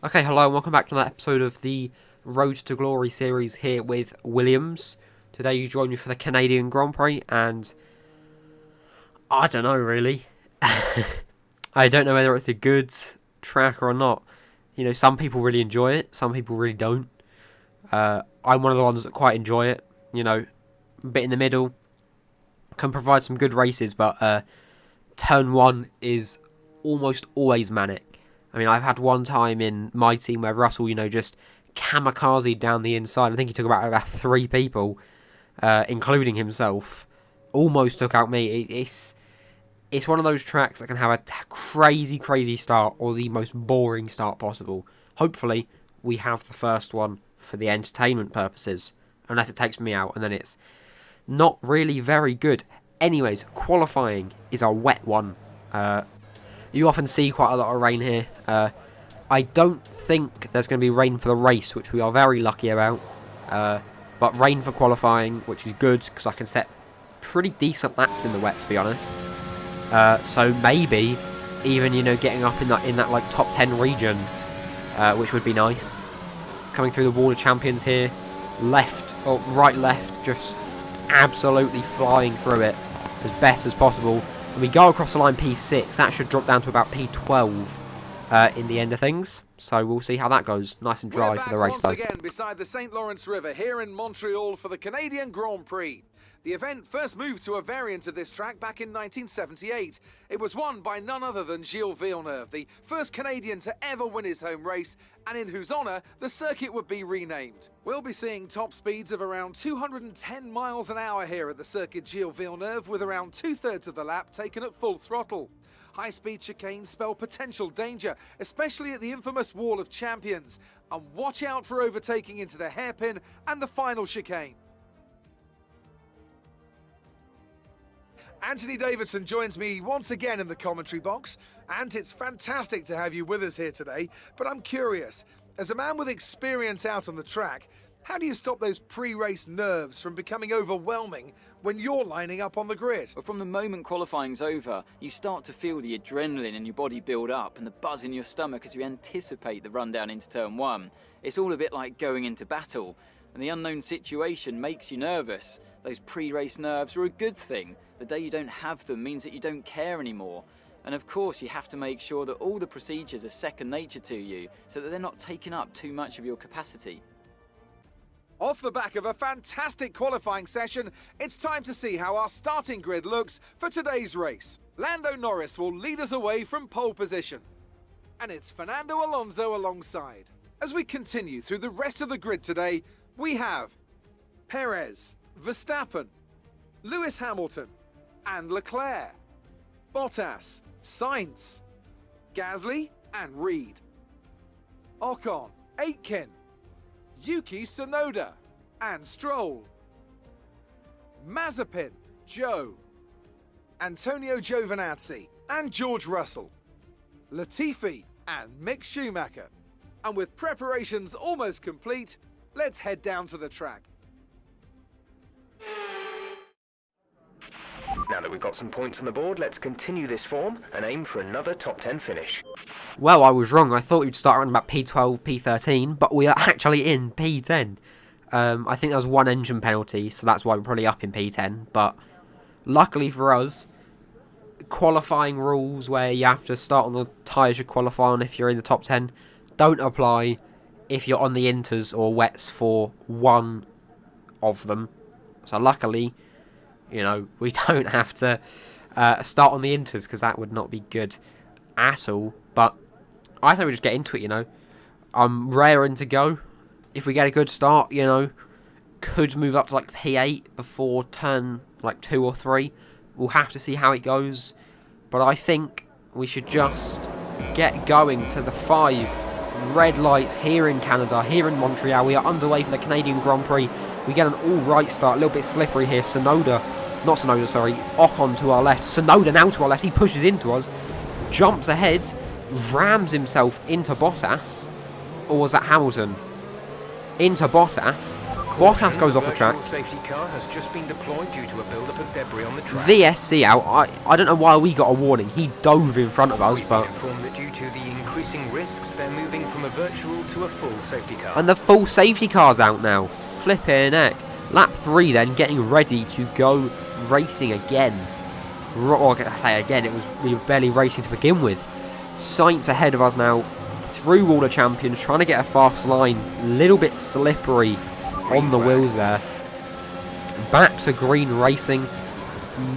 Okay, hello and welcome back to another episode of the Road to Glory series here with Williams. Today you join me for the Canadian Grand Prix and I don't know really. I don't know whether it's a good track or not. You know, some people really enjoy it, some people really don't. I'm one of the ones that quite enjoy it, you know, a bit in the middle. Can provide some good races, but turn 1 is almost always manic. I mean, I've had one time in my team where Russell, you know, just kamikaze down the inside. I think he took about 3 people, including himself. Almost took out me. It's one of those tracks that can have a crazy start or the most boring start possible. Hopefully, we have the first one for the entertainment purposes, unless it takes me out, and then it's not really very good. Anyways, qualifying is a wet one. You often see quite a lot of rain here. I don't think there's going to be rain for the race, which we are very lucky about. But rain for qualifying, which is good, because I can set pretty decent laps in the wet, to be honest. So maybe even, you know, getting up in that like top 10 region, which would be nice. Coming through the wall of champions here, right left, just absolutely flying through it as best as possible. And we go across the line P6. That should drop down to about P12 in the end of things. So we'll see how that goes. Nice and dry for the race, though. We're back once again beside the St. Lawrence River here in Montreal for the Canadian Grand Prix. The event first moved to a variant of this track back in 1978. It was won by none other than Gilles Villeneuve, the first Canadian to ever win his home race, and in whose honour the circuit would be renamed. We'll be seeing top speeds of around 210 miles an hour here at the circuit Gilles Villeneuve, with around 2/3 of the lap taken at full throttle. High-speed chicanes spell potential danger, especially at the infamous Wall of Champions. And watch out for overtaking into the hairpin and the final chicane. Anthony Davidson joins me once again in the commentary box, and it's fantastic to have you with us here today. But I'm curious, as a man with experience out on the track, how do you stop those pre-race nerves from becoming overwhelming when you're lining up on the grid? But from the moment qualifying's over, you start to feel the adrenaline in your body build up and the buzz in your stomach as you anticipate the run down into turn 1. It's all a bit like going into battle, and the unknown situation makes you nervous. Those pre-race nerves are a good thing. The day you don't have them means that you don't care anymore. And of course, you have to make sure that all the procedures are second nature to you, so that they're not taking up too much of your capacity. Off the back of a fantastic qualifying session, it's time to see how our starting grid looks for today's race. Lando Norris will lead us away from pole position, and it's Fernando Alonso alongside. As we continue through the rest of the grid today, we have Perez, Verstappen, Lewis Hamilton, and Leclerc, Bottas, Sainz, Gasly and Reed, Ocon, Aitken, Yuki Tsunoda and Stroll, Mazepin, Joe, Antonio Giovinazzi and George Russell, Latifi and Mick Schumacher. And with preparations almost complete, let's head down to the track. Now that we've got some points on the board, let's continue this form and aim for another top 10 finish. Well, I was wrong. I thought we'd start around about P12, P13, but we are actually in P10. I think there was one engine penalty, so that's why we're probably up in P10. But luckily for us, qualifying rules where you have to start on the tyres you qualify on if you're in the top 10 don't apply if you're on the inters or wets for one of them. So luckily, you know, we don't have to start on the inters, because that would not be good at all. But I think we just get into it, you know. I'm raring to go. If we get a good start, you know, could move up to like P8 before turn like 2 or 3. We'll have to see how it goes. But I think we should just get going to the 5 red lights here in Canada, here in Montreal. We are underway for the Canadian Grand Prix. We get an all-right start, a little bit slippery here. Ocon to our left. Tsunoda now to our left. He pushes into us, jumps ahead, rams himself into Bottas. Or was that Hamilton? Into Bottas. Bottas goes off the track. Safety car has just been deployed due to a buildup of debris on the track. VSC out. I don't know why we got a warning. He dove in front of us, We've but... been informed that due to the increasing risks, they're moving from a virtual to a full safety car. And the full safety car's out now. Flipping heck. Lap 3 then, getting ready to go racing again. Or I say again, we were barely racing to begin with. Sainz ahead of us now, through all the champions, trying to get a fast line. A little bit slippery on the wheels there. Back to green racing.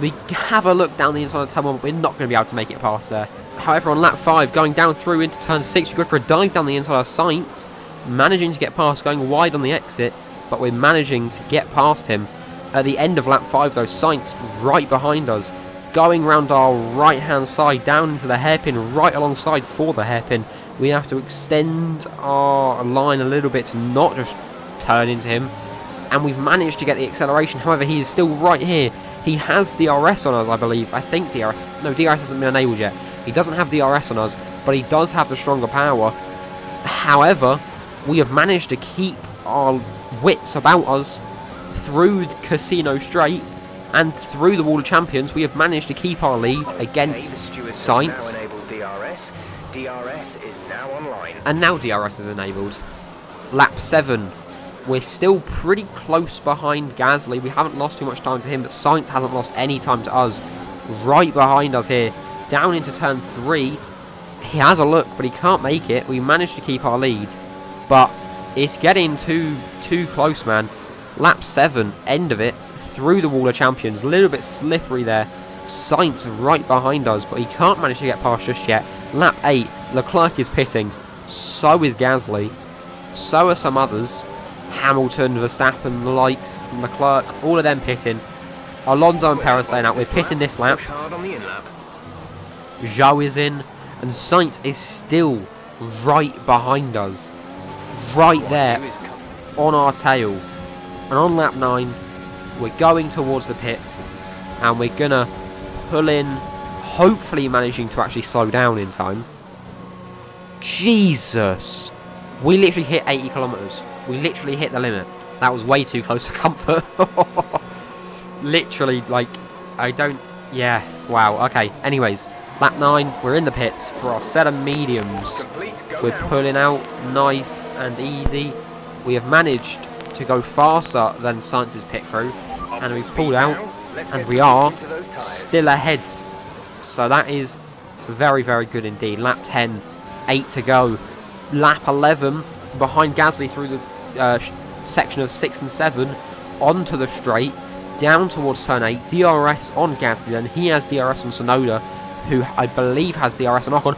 We have a look down the inside of the tunnel, but we're not going to be able to make it past there. However, on lap 5, going down through into turn 6, we go for a dive down the inside of Sainz, managing to get past, going wide on the exit, but we're managing to get past him. At the end of lap 5 though, Sainz right behind us, going round our right hand side down into the hairpin, right alongside for the hairpin. We have to extend our line a little bit to not just turn into him, and we've managed to get the acceleration. However, he is still right here. He has DRS on us, I believe. I think DRS. No, DRS hasn't been enabled yet. He doesn't have DRS on us, but he does have the stronger power. However, we have managed to keep our wits about us through Casino Straight and through the Wall of Champions. We have managed to keep our lead against Sainz. DRS is now online. And now DRS is enabled. Lap 7. We're still pretty close behind Gasly. We haven't lost too much time to him, but Sainz hasn't lost any time to us. Right behind us here. Down into turn 3. He has a look, but he can't make it. We managed to keep our lead, but it's getting too close, man. Lap 7, end of it, through the Wall of Champions. A little bit slippery there. Sainz right behind us, but he can't manage to get past just yet. Lap 8, Leclerc is pitting. So is Gasly. So are some others. Hamilton, Verstappen, the likes, Leclerc, all of them pitting. Alonso and Perez staying out. We're pitting this lap. Zhou is in, and Sainz is still right behind us. Right there, on our tail. And on lap 9, we're going towards the pits, and we're gonna pull in, hopefully managing to actually slow down in time. Jesus! We literally hit 80 kilometers. We literally hit the limit. That was way too close to comfort. Literally, like, I don't... Yeah, wow, okay. Anyways, lap 9, we're in the pits for our set of mediums. We're pulling out nice and easy. We have managed to go faster than Sainz's pit crew, and we've pulled out, and we are still ahead. So that is very, very good indeed. Lap 10, 8 to go. Lap 11, behind Gasly through the section of 6 and 7, onto the straight, down towards turn 8, DRS on Gasly, and he has DRS on Tsunoda, who I believe has DRS on Ocon.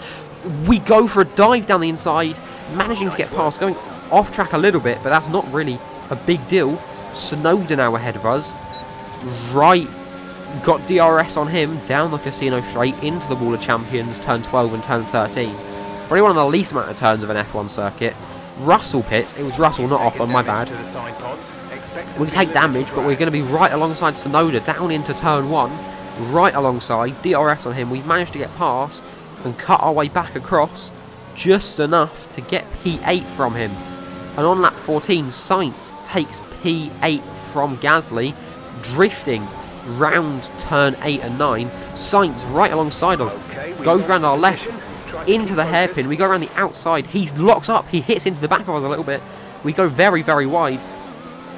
We go for a dive down the inside, managing to get past, going off track a little bit, but that's not really a big deal. Tsunoda now ahead of us, right, got DRS on him, down the Casino Straight, into the Wall of Champions, turn 12 and turn 13. Probably one of the least amount of turns of an F1 circuit. Russell pits. It was Russell, not Ocon, my bad. We take damage, but we're going to be right alongside Tsunoda, down into turn 1, right alongside, DRS on him. We've managed to get past and cut our way back across just enough to get P8 from him. And on lap 14, Sainz takes P8 from Gasly, drifting round turn 8 and 9. Sainz right alongside us, goes round our left, into the hairpin. We go around the outside. He locks up. He hits into the back of us a little bit. We go very, very wide.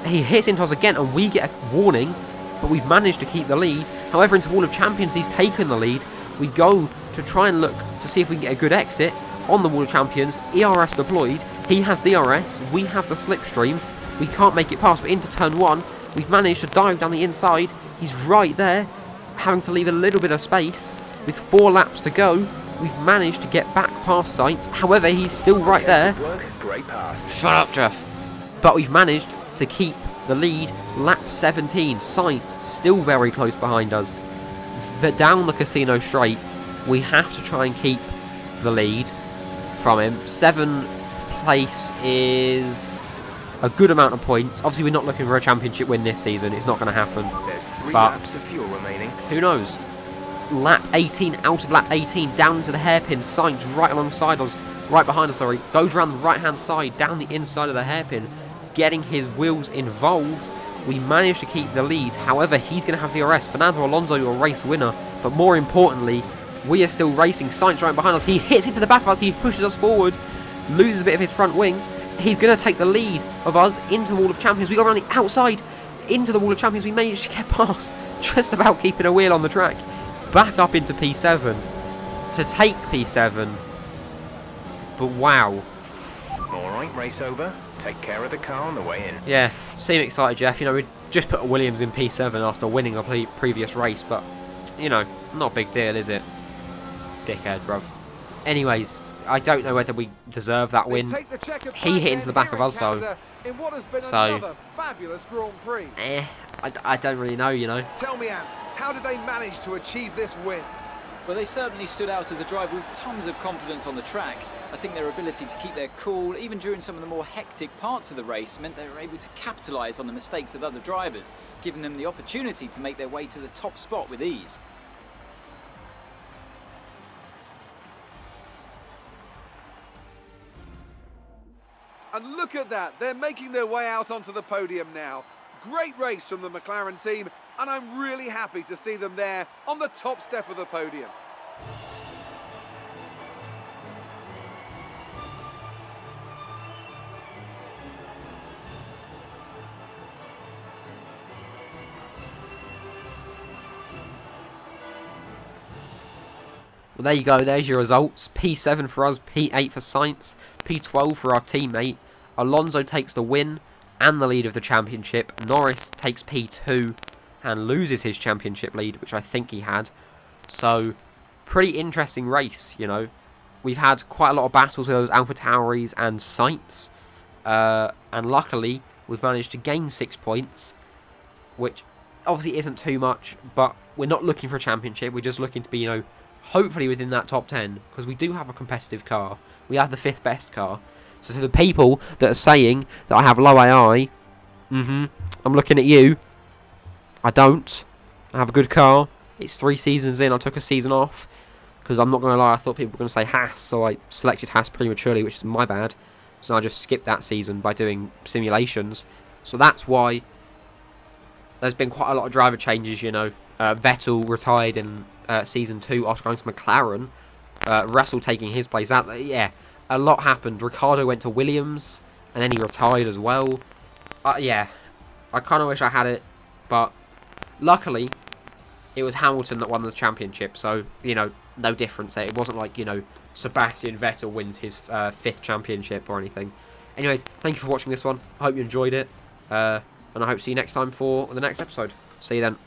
He hits into us again, and we get a warning, but we've managed to keep the lead. However, into Wall of Champions, he's taken the lead. We go to try and look to see if we can get a good exit on the Wall of Champions. ERS deployed. He has DRS. We have the slipstream. We can't make it past, but into turn 1, we've managed to dive down the inside. He's right there, having to leave a little bit of space. With 4 laps to go, we've managed to get back past Sainz. However, he's still right there. Great pass. Shut up, Jeff. But we've managed to keep the lead. Lap 17, Sainz still very close behind us. Down the Casino Straight, we have to try and keep the lead from him. 7th place is a good amount of points. Obviously, we're not looking for a championship win this season. It's not going to happen. There's 3 but laps of fuel remaining. Who knows? Lap 18, out of lap 18, down into the hairpin. Sainz right alongside us, right behind us, sorry. Goes around the right-hand side, down the inside of the hairpin. getting his wheels involved. We managed to keep the lead. However, he's going to have DRS. Fernando Alonso, your race winner. But more importantly, we are still racing. Sainz right behind us. He hits into the back of us. He pushes us forward. Loses a bit of his front wing. He's going to take the lead of us into the Wall of Champions. We got around the outside into the Wall of Champions. We managed to get past. Just about keeping a wheel on the track. Back up into P7. To take P7. But wow. Alright, race over. Take care of the car on the way in. Yeah, seem excited, Jeff. You know, we just put Williams in P7 after winning a previous race, but, you know, not a big deal, is it? Dickhead, bruv. Anyways, I don't know whether we deserve that win. He hit into the back of us, though. So, fabulous Grand Prix. I don't really know, you know. Tell me, Ant, how did they manage to achieve this win? Well, they certainly stood out as a driver with tons of confidence on the track. I think their ability to keep their cool, even during some of the more hectic parts of the race, meant they were able to capitalise on the mistakes of other drivers, giving them the opportunity to make their way to the top spot with ease. And look at that, they're making their way out onto the podium now. Great race from the McLaren team, and I'm really happy to see them there on the top step of the podium. Well, there you go. There's your results. P7 for us, P8 for Sainz, P12 for our teammate. Alonso takes the win and the lead of the championship. Norris takes P2 and loses his championship lead, which I think he had. So, pretty interesting race, you know. We've had quite a lot of battles with those AlphaTauris and Sainz. And luckily, we've managed to gain 6 points, which obviously isn't too much, but we're not looking for a championship. We're just looking to be, you know, hopefully within that top 10, because we do have a competitive car. We have the 5th best car. So to the people that are saying that I have low AI, I'm looking at you. I don't. I have a good car. It's 3 seasons in. I took a season off, because I'm not going to lie, I thought people were going to say Haas, so I selected Haas prematurely, which is my bad. So I just skipped that season by doing simulations. So that's why there's been quite a lot of driver changes, you know. Vettel retired in Season 2 after going to McLaren. Russell taking his place. Yeah, a lot happened. Ricciardo went to Williams, and then he retired as well. Yeah, I kind of wish I had it, but luckily, it was Hamilton that won the championship, so, you know, no difference there. It wasn't like, you know, Sebastian Vettel wins his 5th championship or anything. Anyways, thank you for watching this one. I hope you enjoyed it, and I hope to see you next time for the next episode. See you then.